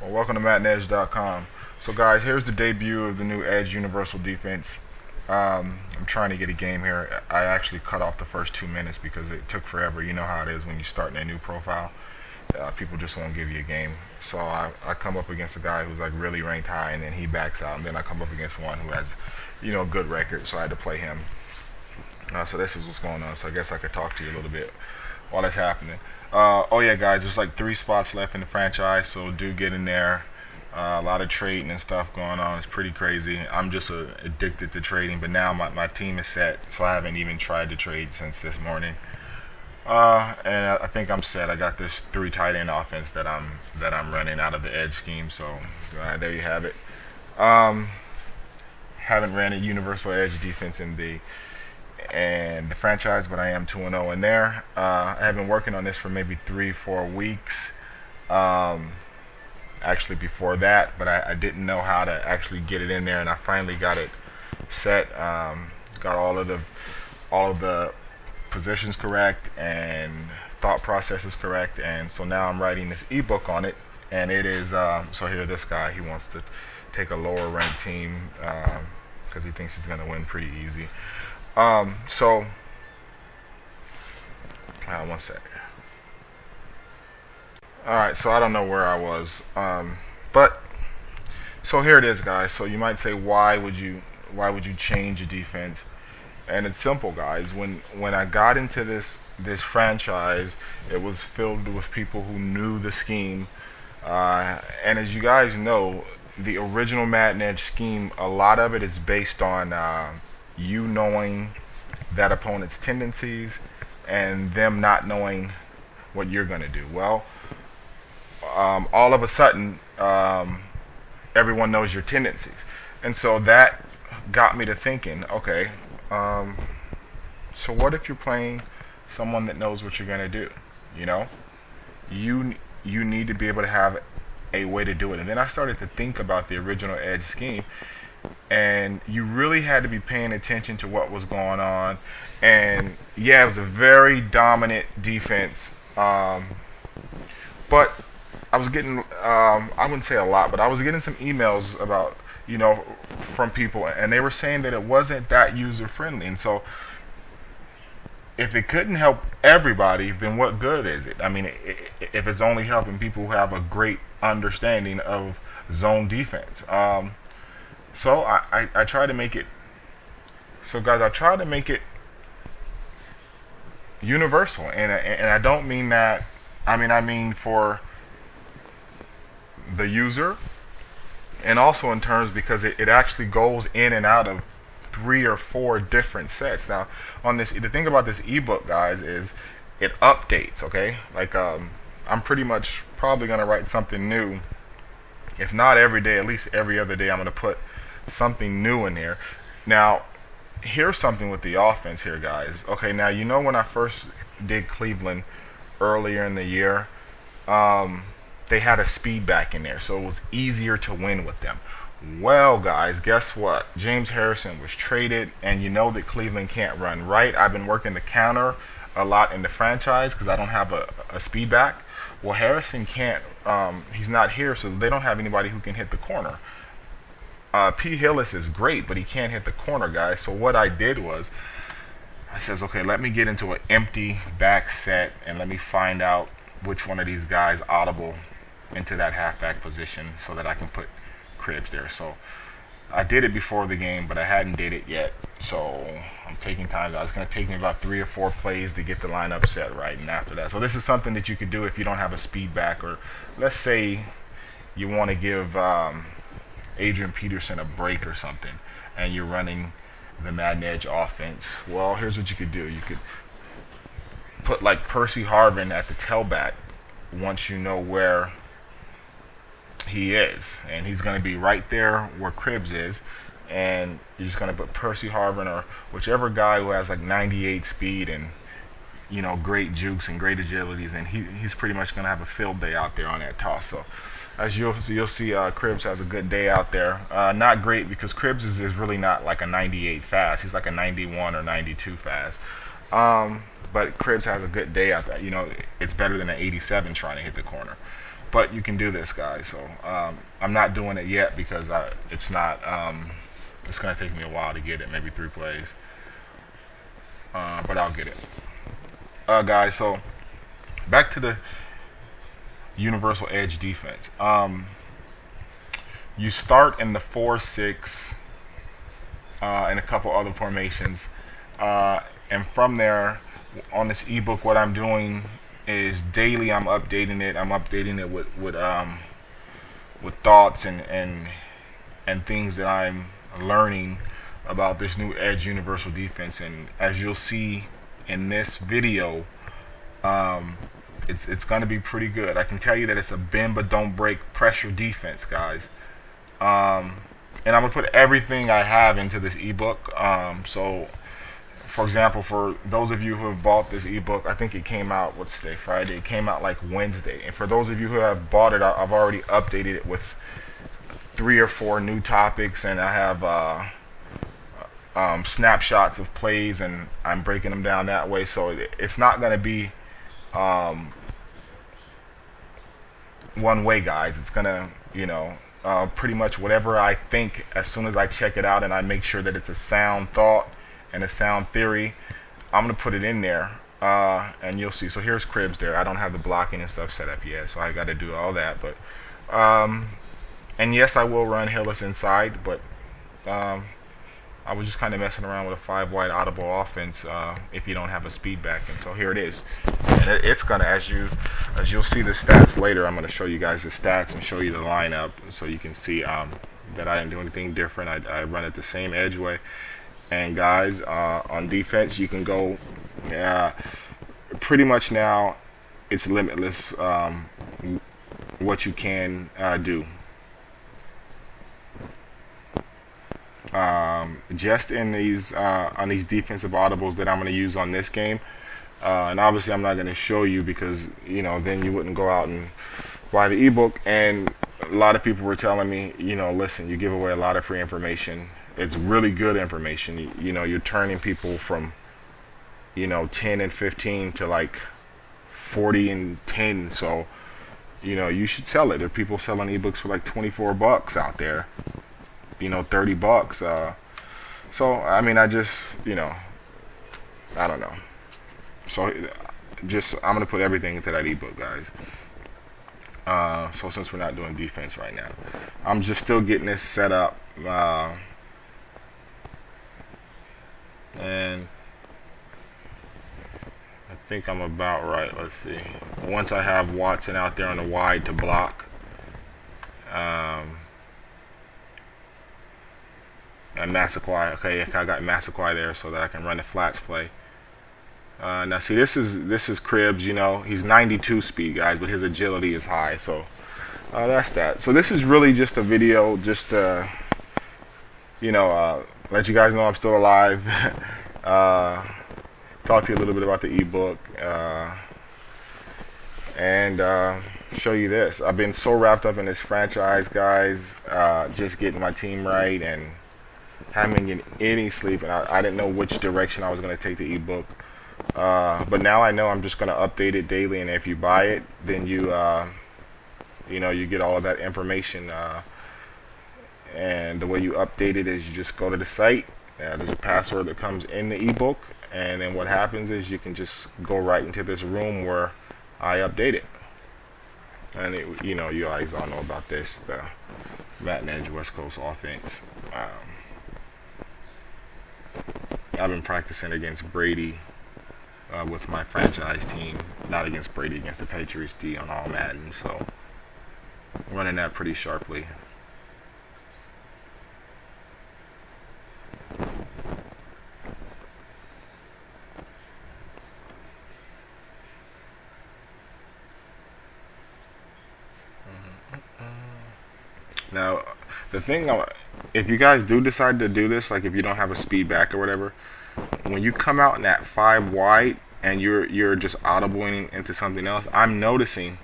Well, welcome to MaddenEdge.com. So, guys, here's the debut of the new Edge Universal Defense. I'm trying to get a game here. I actually cut off the first 2 minutes because it took forever. You know how it is when you're starting a new profile. People just won't give you a game. So I come up against a guy who's like really ranked high, and then he backs out. And then I come up against one who has, a good record. So I had to play him. So this is what's going on. So I guess I could talk to you a little bit while it's happening. Oh yeah, guys, there's like 3 spots left in the franchise, so do get in there. A lot of trading and stuff going on. It's pretty crazy. I'm just addicted to trading, but now my team is set, so I haven't even tried to trade since this morning. And I think I'm set. I got this 3 tight end offense that I'm running out of the edge scheme. So there you have it. Haven't ran a universal edge defense in the franchise, but I am 2-0 in there. I have been working on this for maybe 3-4 weeks. Actually before that, but I didn't know how to actually get it in there, and I finally got it set. Got all of the positions correct and thought processes correct, and so now I'm writing this ebook on it, and it is so here this guy, he wants to take a lower ranked team because he thinks he's going to win pretty easy. So one sec. Alright, so I don't know where I was, but so here it is, guys. So you might say, why would you change a defense? And it's simple, guys. When I got into this franchise, it was filled with people who knew the scheme, and as you guys know, the original MaddenEdge scheme, a lot of it is based on you knowing that opponent's tendencies and them not knowing what you're going to do. Well, all of a sudden, everyone knows your tendencies, and so that got me to thinking, okay, so what if you're playing someone that knows what you're going to do? You need to be able to have a way to do it. And then I started to think about the original edge scheme, and you really had to be paying attention to what was going on. And yeah, it was a very dominant defense, but I was getting, I wouldn't say a lot, but I was getting some emails about, from people, and they were saying that it wasn't that user friendly. And so if it couldn't help everybody, then what good is it? I mean, if it's only helping people who have a great understanding of zone defense. So I try to make it, so guys, I try to make it universal, and I don't mean that, I mean for the user, and also in terms because it actually goes in and out of 3 or 4 different sets. Now, on this, the thing about this ebook, guys, is it updates. Okay, like I'm pretty much probably gonna write something new, if not every day, at least every other day. I'm gonna put something new in here. Now, here's something with the offense here, guys. Okay, now when I first did Cleveland earlier in the year, they had a speed back in there, so it was easier to win with them. Well, guys, guess what? James Harrison was traded, and you know that Cleveland can't run right. I've been working the counter a lot in the franchise because I don't have a speed back. Well, Harrison can't, he's not here, so they don't have anybody who can hit the corner. P. Hillis is great, but he can't hit the corner, guys. So what I did was, I says, okay, let me get into an empty back set, and let me find out which one of these guys audible into that halfback position so that I can put Cribs there. So I did it before the game, but I hadn't did it yet. So I'm taking time, guys. It's going to take me about 3 or 4 plays to get the lineup set right, and after that. So this is something that you could do if you don't have a speed back, or let's say you want to give Adrian Peterson a break or something, and you're running the MaddenEdge offense. Well, here's what you could do. You could put like Percy Harvin at the tailback once you know where he is, and he's going to be right there where Cribs is, and you're just going to put Percy Harvin or whichever guy who has like 98 speed and great jukes and great agilities, and he's pretty much going to have a field day out there on that toss. So as you'll see, Cribs has a good day out there. Not great because Cribs is really not like a 98 fast. He's like a 91 or 92 fast. But Cribs has a good day out there. It's better than an 87 trying to hit the corner. but you can do this, guys. So I'm not doing it yet because it's not. It's gonna take me a while to get it, maybe 3 plays, but I'll get it, guys. So back to the universal edge defense. You start in the 4-6 and a couple other formations, and from there, on this ebook, what I'm doing is daily. I'm updating it. I'm updating it with thoughts and things that I'm learning about this new edge universal defense. And as you'll see in this video, it's going to be pretty good. I can tell you that it's a bend but don't break pressure defense, guys. And I'm gonna put everything I have into this ebook. So, for example, for those of you who have bought this ebook, I think it came out, what's today, Friday? It came out like Wednesday. And for those of you who have bought it, I've already updated it with 3 or 4 new topics, and I have snapshots of plays, and I'm breaking them down that way. So it's not gonna be one way, guys. It's gonna, pretty much whatever I think, as soon as I check it out and I make sure that it's a sound thought and a sound theory, I'm going to put it in there, and you'll see. So here's cribs there. I don't have the blocking and stuff set up yet, so I got to do all that. But and yes, I will run hairless inside, but I was just kind of messing around with a 5-wide audible offense if you don't have a speed back. And so here it is. And it's gonna, as you'll see the stats later, I'm gonna show you guys the stats and show you the lineup, so you can see that I didn't do anything different. I run it the same edge way. And guys, on defense, you can go pretty much now. It's limitless what you can do. Just in these on these defensive audibles that I'm going to use on this game, and obviously I'm not going to show you because then you wouldn't go out and buy the ebook. And a lot of people were telling me, listen, you give away a lot of free information. It's really good information. You're turning people from 10 and 15 to like 40 and 10. So you should sell it. There are people selling ebooks for like $24 out there. $30. So I mean, I just I don't know. So I'm gonna put everything into that ebook, guys. So since we're not doing defense right now, I'm just still getting this set up, and I think I'm about right. Let's see. Once I have Watson out there on the wide to block, and Massaquoi. Okay, I got Massaquoi there so that I can run the flats play. Now see, this is Cribs. He's 92 speed, guys, but his agility is high. So that's that. So this is really just a video, just to let you guys know I'm still alive. Talk to you a little bit about the ebook, and show you this. I've been so wrapped up in this franchise, guys, just getting my team right and haven't been getting any sleep, and I didn't know which direction I was going to take the ebook, but now I know I'm just going to update it daily. And if you buy it, then you get all of that information, and the way you update it is you just go to the site. There's a password that comes in the ebook, and then what happens is you can just go right into this room where I update it. And you guys all know about this, the MaddenEdge West Coast offense. I've been practicing against Brady with my franchise team, not against Brady, against the Patriots D on all Madden, so running that pretty sharply. Now, the thing, if you guys do decide to do this, like if you don't have a speed back or whatever, when you come out in that 5 wide and you're just audibling into something else, I'm noticing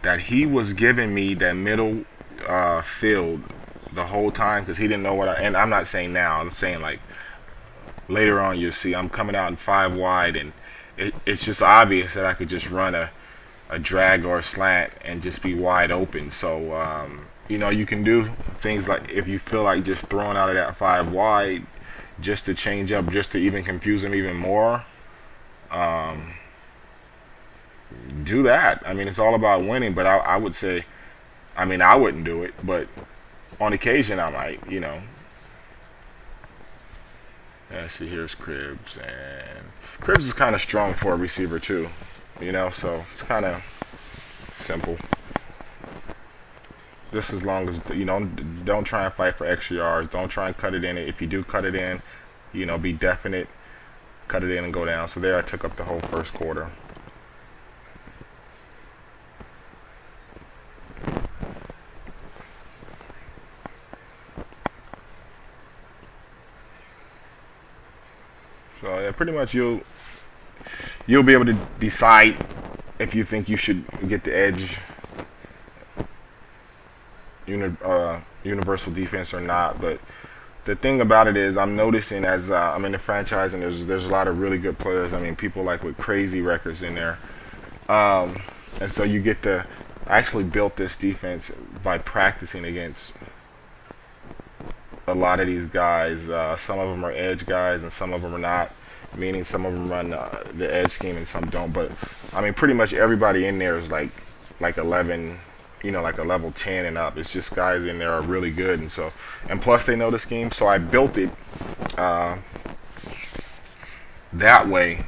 that he was giving me that middle field the whole time because he didn't know and I'm not saying now, I'm saying like later on you'll see I'm coming out in 5 wide, and it's just obvious that I could just run a a drag or a slant and just be wide open. So you know, you can do things like, if you feel like just throwing out of that 5 wide just to change up, just to even confuse them even more, do that. I mean, it's all about winning, but I would say, I mean, I wouldn't do it, but on occasion I might, you know. Let's see, here's Cribbs, and Cribbs is kind of strong for a receiver too, you know, so it's kind of simple. Just as long as, you know, don't try and fight for extra yards. Don't try and cut it in. If you do cut it in, you know, be definite. Cut it in and go down. So there I took up the whole first quarter. So yeah, pretty much you'll be able to decide if you think you should get the edge universal defense or not. But the thing about it is, I'm noticing as I'm in the franchise, and there's a lot of really good players. I mean, people like with crazy records in there, and so you get to. I actually built this defense by practicing against a lot of these guys. Some of them are edge guys, and some of them are not. Meaning some of them run the edge scheme and some don't. But I mean, pretty much everybody in there is like 11. You know, like a level 10 and up. It's just guys in there are really good, and so, and plus they know the scheme. So I built it that way.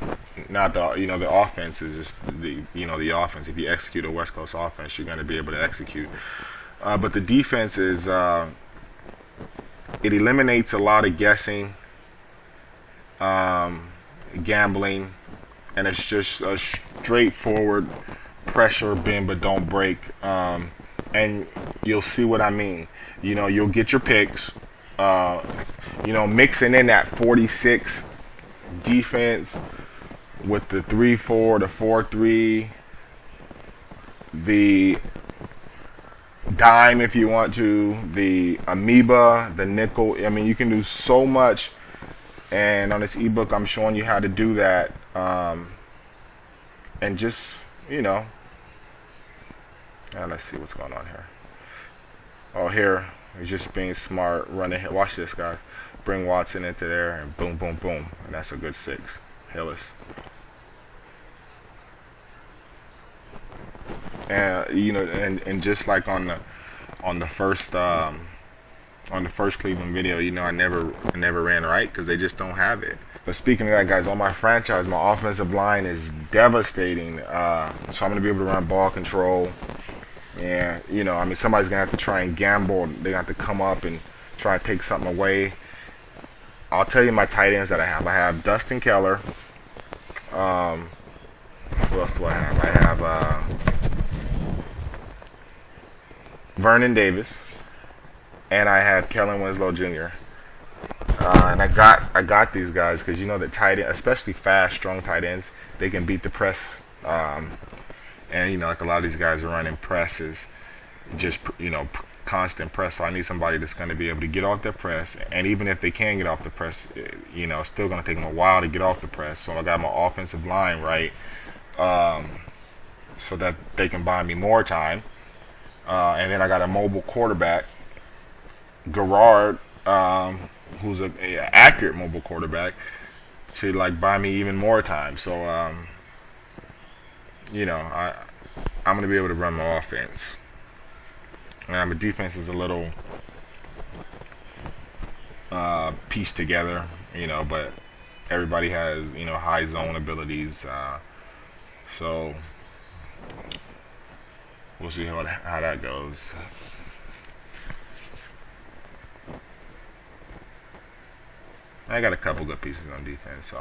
Not the, you know, the offense is just the, you know, the offense. If you execute a West Coast offense, you're going to be able to execute. But the defense is it eliminates a lot of guessing, gambling, and it's just a straightforward pressure, bend but don't break, and you'll see what I mean. You know, you'll get your picks, you know, mixing in that 46 defense with the 3-4, the 4-3, the dime if you want to, the amoeba, the nickel. I mean, you can do so much, and on this ebook I'm showing you how to do that, and just, you know, let's see what's going on here. Oh, here, he's just being smart, running. Watch this, guys. Bring Watson into there, and boom, boom, boom, and that's a good 6. Hillis. And you know, and just like on the first Cleveland video, you know, I never ran right because they just don't have it. But speaking of that, guys, on my franchise, my offensive line is devastating. So I'm going to be able to run ball control. And, you know, I mean, somebody's going to have to try and gamble. They're going to have to come up and try and take something away. I'll tell you my tight ends that I have. I have Dustin Keller. Who else do I have? I have Vernon Davis. And I have Kellen Winslow Jr. And I got these guys because, you know, that tight end, especially fast, strong tight ends, they can beat the press. And, you know, like a lot of these guys are running presses, just, you know, constant press. So I need somebody that's going to be able to get off their press. And even if they can get off the press, you know, it's still going to take them a while to get off the press. So I got my offensive line right, so that they can buy me more time. And then I got a mobile quarterback, Garrard, who's a accurate mobile quarterback, to like buy me even more time. So you know, I'm gonna be able to run my offense. And my defense is a little pieced together, you know, but everybody has, you know, high zone abilities. So we'll see how that goes. I got a couple good pieces on defense, so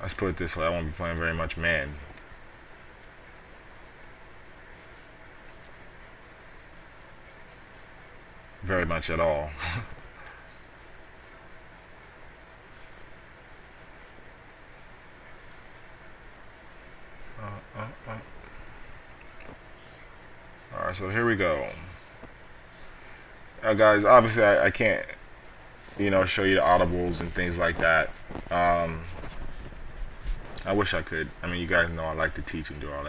let's put it this way: I won't be playing very much man. Very much at all. Alright, so here we go. Guys, obviously I can't, you know, show you the audibles and things like that. I wish I could. I mean, you guys know I like to teach and do all that.